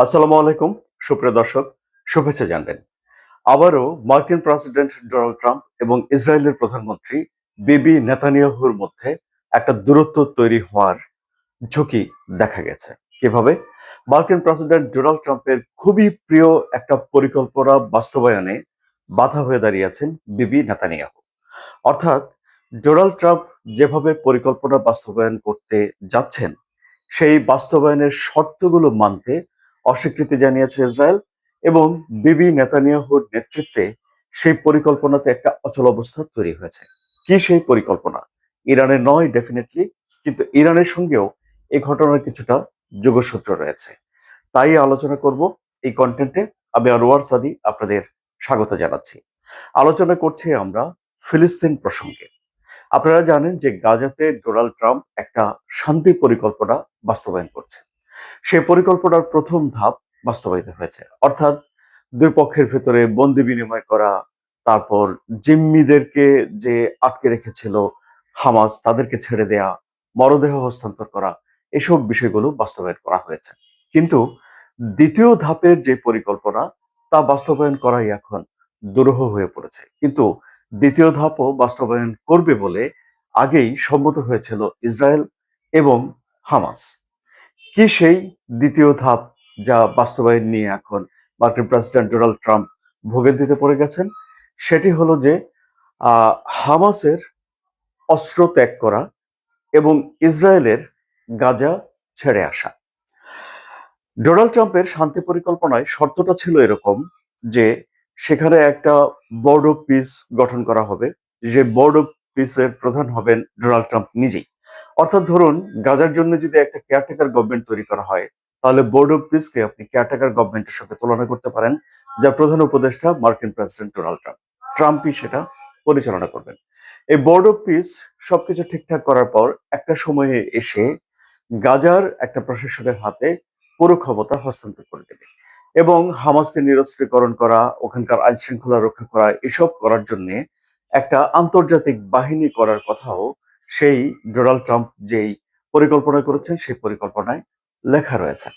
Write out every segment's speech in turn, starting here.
আসসালামু আলাইকুম সুপ্রিয় দর্শক, শুভেচ্ছা জানবেন। আবারও মার্কিন প্রেসিডেন্ট ডোনাল্ড ট্রাম্প এবং ইসরায়েলের প্রধানমন্ত্রী বিবি নেতানিয়াহুর মধ্যে একটা দূরত্ব তৈরি হওয়ার ঝুঁকি দেখা গেছে। কিভাবে? মার্কিন প্রেসিডেন্ট ডোনাল্ড ট্রাম্পের খুবই প্রিয় একটা পরিকল্পনা বাস্তবায়নে বাধা হয়ে দাঁড়িয়েছেন বিবি নেতানিয়াহু। অর্থাৎ ডোনাল্ড ট্রাম্প যেভাবে পরিকল্পনা বাস্তবায়ন করতে যাচ্ছেন, সেই বাস্তবায়নের শর্তগুলো মানতে অস্বীকৃতি জানিয়েছে ইসরায়েল এবং বিবি নেতানিয়াহুর নেতৃত্বে সেই পরিকল্পনাতে একটা অচলাবস্থা তৈরি হয়েছে। কি সেই পরিকল্পনা? ইরানের নয় ডেফিনেটলি, কিন্তু ইরানের সঙ্গেও এই ঘটনার কিছুটা যোগসূত্র রয়েছে। তাই আলোচনা করব এই কন্টেন্টে। আমি আনোয়ার সাদি আপনাদের স্বাগত জানাচ্ছি। আলোচনা করছি আমরা ফিলিস্তিন প্রসঙ্গে। আপনারা জানেন যে গাজাতে ডোনাল্ড ট্রাম্প একটা শান্তি পরিকল্পনা বাস্তবায়ন করছে। সেই পরিকল্পনার প্রথম ধাপ বাস্তবায়িত হয়েছে, অর্থাৎ দুই পক্ষের ভেতরে বন্দি বিনিময় করা, তারপর জিম্মিদেরকে যে আটকে রেখেছিল হামাস তাদেরকে ছেড়ে দেয়া, মরদেহ হস্তান্তর করা, এসব বিষয়গুলো বাস্তবায়ন করা হয়েছে। কিন্তু দ্বিতীয় ধাপের যে পরিকল্পনা তা বাস্তবায়ন করাই এখন দুরূহ হয়ে পড়েছে। কিন্তু দ্বিতীয় ধাপও বাস্তবায়ন করবে বলে আগেই সম্মত হয়েছিল ইসরায়েল এবং হামাস। কি সেই দ্বিতীয় ধাপ যা বাস্তবায়ন নিয়ে এখন মার্কিন প্রেসিডেন্ট ডোনাল্ড ট্রাম্প ভোগান্তিতে পড়ে গেছেন? সেটি হলো যে হামাসের অস্ত্র ত্যাগ করা এবং ইসরায়েলের গাজা ছেড়ে আসা। ডোনাল্ড ট্রাম্পের শান্তি পরিকল্পনায় শর্তটা ছিল এরকম যে সেখানে একটা বোর্ড অফ পিস গঠন করা হবে, যে বোর্ড অফ পিসের প্রধান হবেন ডোনাল্ড ট্রাম্প নিজেই। অর্থাৎ ধরুন, গাজার জন্য যদি একটা কেয়ারটেকার গভর্নমেন্ট তৈরি করা হয়, তাহলে বোর্ড অফ পিসকে আপনি কেয়ারটেকার গভর্নমেন্টের সঙ্গে তুলনা করতে পারেন, যা প্রধান উপদেষ্টা মার্কিন প্রেসিডেন্ট ডোনাল্ড ট্রাম্প। ট্রাম্পই সেটা পরিচালনা করবেন। এই বোর্ড অফ পিস সবকিছু ঠিকঠাক করার পর একটা সময়ে এসে গাজার একটা প্রশাসনের হাতে পুরো ক্ষমতা হস্তান্তর করে দেবে এবং হামাসকে নিরস্ত্রীকরণ করা, ওখানকার আইন শৃঙ্খলা রক্ষা করা, এসব করার জন্য একটা আন্তর্জাতিক বাহিনী করার কথাও সেই ডোনাল্ড ট্রাম্প যেই পরিকল্পনা করেছেন সেই পরিকল্পনায় লেখা রয়েছে।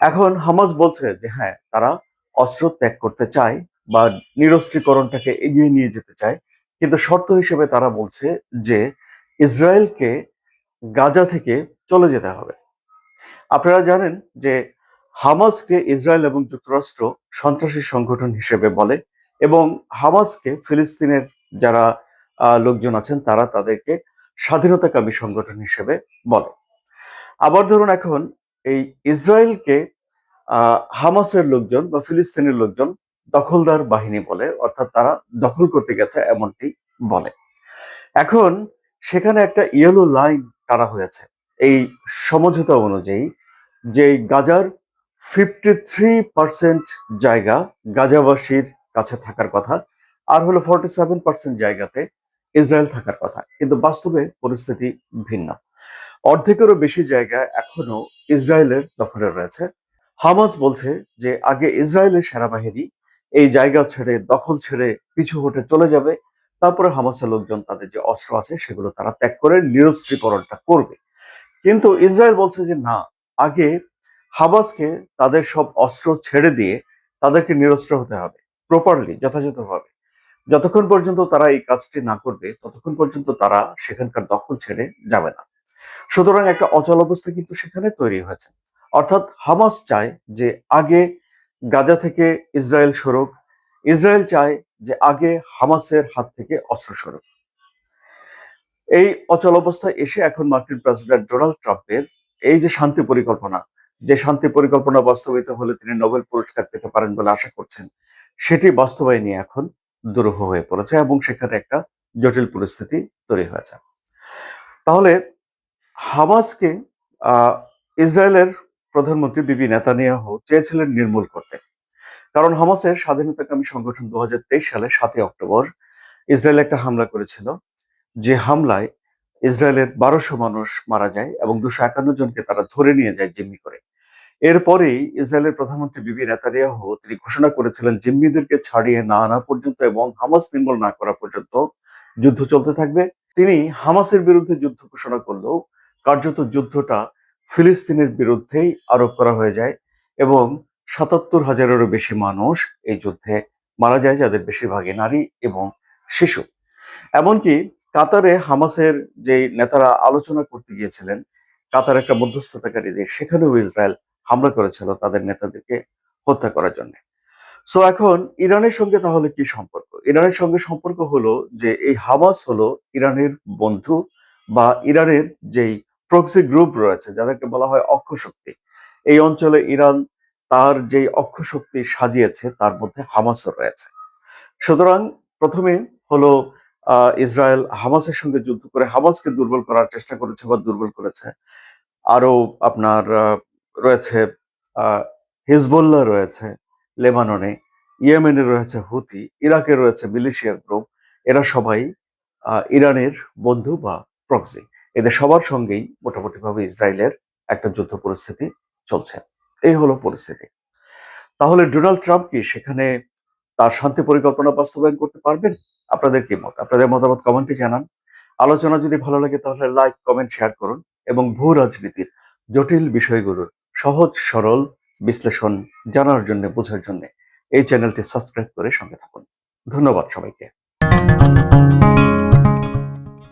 এখন হামাস বলছে যে হ্যাঁ, তারা অস্ত্র ত্যাগ করতে চায় বা নিরস্ত্রীকরণটাকে এগিয়ে নিয়ে যেতে চায়, কিন্তু শর্ত হিসেবে তারা বলছে যে ইসরায়েলকে গাজা থেকে চলে যেতে হবে। আপনারা জানেন যে হামাসকে ইসরায়েল এবং যুক্তরাষ্ট্র সন্ত্রাসী সংগঠন হিসেবে বলে এবং হামাসকে ফিলিস্তিনের যারা লোকজন আছেন তারা তাদেরকে স্বাধীনতাকামী সংগঠন হিসেবে বলে। আবার ধরুন, এখন এই ইসরায়েলকে হামাসের লোকজন বা ফিলিস্তিনের লোকজন দখলদার বাহিনী বলে, অর্থাৎ তারা দখল করতে গেছে এমনটি বলে। এখন সেখানে একটা ইয়েলো লাইন টানা হয়েছে এই সমঝোতা অনুযায়ী, যে গাজার 53% জায়গা গাজাবাসীর কাছে থাকার কথা, আর হলো 47% জায়গাতে ইসরায়েল থাকার কথা। কিন্তু বাস্তবে পরিস্থিতি ভিন্ন। অর্ধেকেরও বেশি জায়গা এখনো ইসরায়েলের দখলে রয়েছে। হামাস বলছে যে আগে ইসরায়েলের সেনাবাহিনী এই জায়গা ছেড়ে, দখল ছেড়ে পিছু হটে চলে যাবে, তারপরে হামাসের লোকজন তাদের যে অস্ত্র আছে সেগুলো তারা ত্যাগ করে নিরস্ত্রীকরণটা করবে। কিন্তু ইসরায়েল বলছে যে না, আগে হামাসকে তাদের সব অস্ত্র ছেড়ে দিয়ে তাদেরকে নিরস্ত্র হতে হবে প্রপারলি, যথাযথভাবে। যতক্ষণ পর্যন্ত তারা এই কাজটি না করবে ততক্ষণ পর্যন্ত তারা সেখানকার দখল ছেড়ে যাবে না। সুতরাং একটা অচল অবস্থা কিন্তু সেখানে তৈরি হয়েছে। অর্থাৎ হামাস চায় যে আগে গাজা থেকে ইসরায়েল সরুক, ইসরায়েল চায় যে আগে হামাসের হাত থেকে অস্ত্র সরুক। এই অচল অবস্থায় এসে এখন মার্কিন প্রেসিডেন্ট ডোনাল্ড ট্রাম্পের এই যে শান্তি পরিকল্পনা, যে শান্তি পরিকল্পনা বাস্তবায়িত হলে তিনি নোবেল পুরস্কার পেতে পারেন বলে আশা করছেন, সেটি বাস্তবায়নে এখন দুরূহ হয়ে পড়েছে এবং সেখানে একটা জটিল পরিস্থিতি তৈরি হয়েছে। তাহলে হামাসকে আহ ইসরায়েলের প্রধানমন্ত্রী বিবি নেতানিয়াহু চেয়েছিলেন নির্মূল করতে। কারণ হামাসের স্বাধীনতাকামী সংগঠন 2023 সালে 7 অক্টোবর ইসরায়েল একটা হামলা করেছিল, যে হামলায় ইসরায়েলের 1200 মানুষ মারা যায় এবং 251 জনকে তারা ধরে নিয়ে যায় জিম্মি করে। এরপরেই ইসরায়েলের প্রধানমন্ত্রী বিবি নেতানিয়াহু তিনি ঘোষণা করেছিলেন জিম্মিদেরকে ছাড়িয়ে না আনা পর্যন্ত এবং হামাস নির্মূল না করা পর্যন্ত যুদ্ধ চলতে থাকবে। তিনি হামাসের বিরুদ্ধে যুদ্ধ ঘোষণা করলেও কার্যত যুদ্ধটা ফিলিস্তিনের বিরুদ্ধেই আরোপ করা হয়ে যায় এবং ৭৭,০০০-এরও বেশি মানুষ এই যুদ্ধে মারা যায়, যাদের বেশিরভাগই নারী এবং শিশু। এমনকি কাতারে হামাসের যে নেতারা আলোচনা করতে গিয়েছিলেন, কাতার একটা মধ্যস্থতাকারী দেশ, সেখানেও ইসরায়েল হামলা করেছিল তাদের নেতাদেরকে হত্যা করার জন্য। সো এখন ইরানের সঙ্গে তাহলে কি সম্পর্ক? ইরানের সঙ্গে সম্পর্ক হলো যে এই হামাস হলো ইরানের বন্ধু, বা ইরানের যেই প্রক্সি গ্রুপ রয়েছে যাদেরকে বলা হয় অক্ষ শক্তি। এই অঞ্চলে ইরান তার যেই অক্ষ শক্তি সাজিয়েছে তার মধ্যে হামাসও রয়েছে। সুতরাং প্রথমে হলো ইসরায়েল হামাসের সঙ্গে যুদ্ধ করে হামাসকে দুর্বল করার চেষ্টা করেছে বা দুর্বল করেছে। আরো আপনার রয়েছে হিজবুল্লাহ রয়েছে লেবাননে, ইয়েমেনে রয়েছে হুতি, ইরাকে রয়েছে মিলিশিয়া গ্রুপ। এরা সবাই ইরানের বন্ধু বা প্রক্সি। এদের সবার সঙ্গেই মোটামুটিভাবে ইসরায়েলের একটা যুদ্ধ পরিস্থিতি চলছে। এই হলো পরিস্থিতি। তাহলে ডোনাল্ড ট্রাম্প কি সেখানে তার শান্তি পরিকল্পনা বাস্তবায়ন করতে পারবেন? আপনাদের কি মত? আপনাদের মতামত কমেন্টে জানান। আলোচনা যদি ভালো লাগে তাহলে লাইক, কমেন্ট, শেয়ার করুন এবং ভূ রাজনীতির জটিল বিষয়গুলোর সহজ সরল বিশ্লেষণ জানার জন্য, বোঝার জন্য এই চ্যানেলটি সাবস্ক্রাইব করে সঙ্গে থাকুন। ধন্যবাদ সবাইকে।